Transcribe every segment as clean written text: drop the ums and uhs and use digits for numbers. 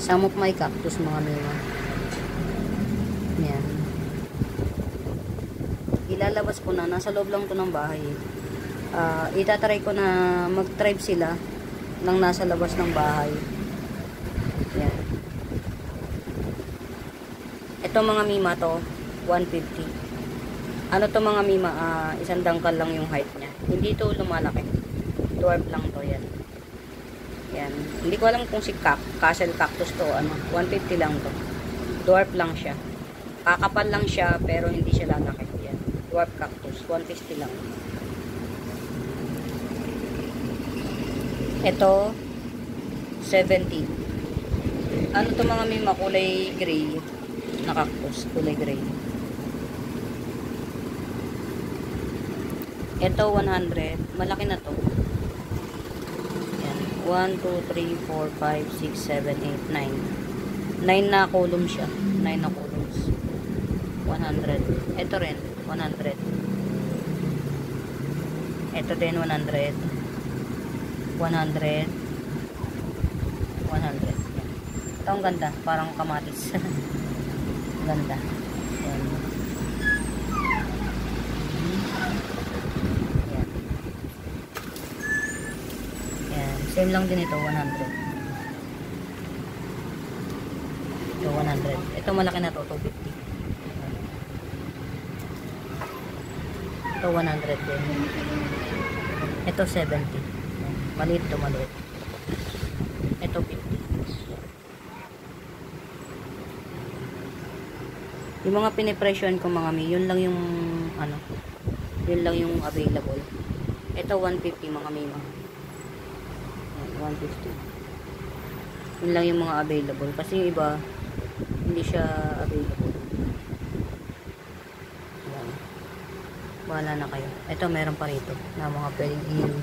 Some of my cactus mga mima. Yan. Ilalabas ko na. Nasa loob lang to ng bahay. Itatry ko na mag-thrive sila nang nasa labas ng bahay. Yan. Ito mga mima to, 150. Ano to mga mima, isang dangkal lang yung height niya. Hindi to lumalaki. Dwarf lang to yan. Yan. Hindi ko alam kung si castle cactus to, 150 lang to. Dwarf lang siya. Kakapal lang siya pero hindi siya lalaki. Yan. Dwarf cactus, 150 lang. Ito 70. Ano to mga mima, kulay gray na cactus, kulay gray. Ito 100, malaki na to. Yan. 1, 2, 3, 4, 5, 6, 7, 8, 9. 9 na column siya. 9 na columns. 100. Ito rin, 100. Ito din 100. 100. 100. Ito ang ganda, parang kamatis. Ganda. Yan. Yan. Yan. Same lang din ito, 100. Ito 100. Ito malaki na to, 250. Ito 100 din. Ito 70. Maliit to, maliit. Ito 50. Yung mga pinipresyon ko mga mi, yun lang yung yun lang yung available. Ito 150 mga mi. 150. Yun lang yung mga available. Kasi yung iba, hindi siya available. Yan. Bahala na kayo. Ito meron pa rito na mga pwedeng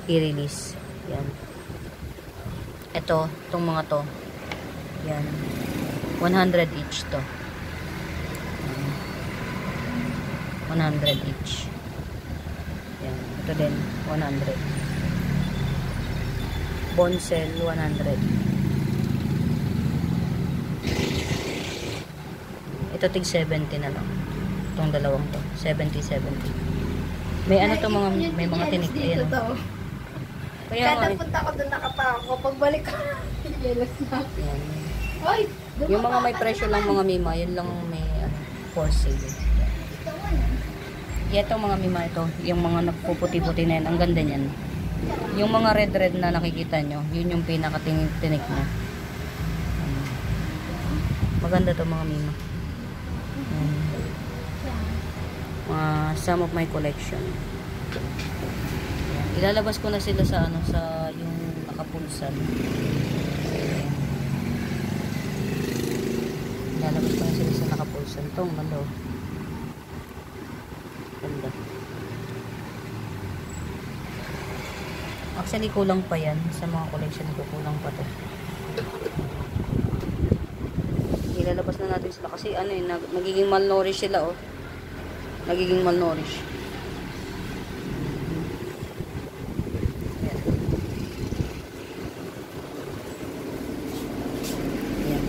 i-release. Yan. Ito, itong mga to. Yan. 100 each to. 100 each. Yan. Ito din, 100. Bonsel, 100. Ito tig 70 na lang. Itong dalawang to. 70. May ano to mga, may mga tinik. Ayan. Kaya kada punta ko doon nakapako. Pagbalik ko, jealous na. Yan. Oy, Yung mga may presyo lang mga mima, yun lang may for sale. Ito mga mima, ito, yung mga nagpuputi-puti na yan, ang ganda niyan. Yung mga red na nakikita nyo, yun yung pinakatinik na. Maganda to mga mima. Some of my collection. Yan. Ilalabas ko na sila sa sa yung nakapulsan. Ilalabas ko na sila sa nakapulsan. Itong malo. Ganda. Actually kulang pa yan sa mga collection ko, kulang pa to. Ilalabas na natin sila kasi nagiging malnourished sila nagiging malnourished. Yan. Yan.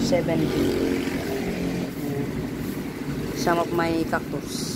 70. Some of my cactus.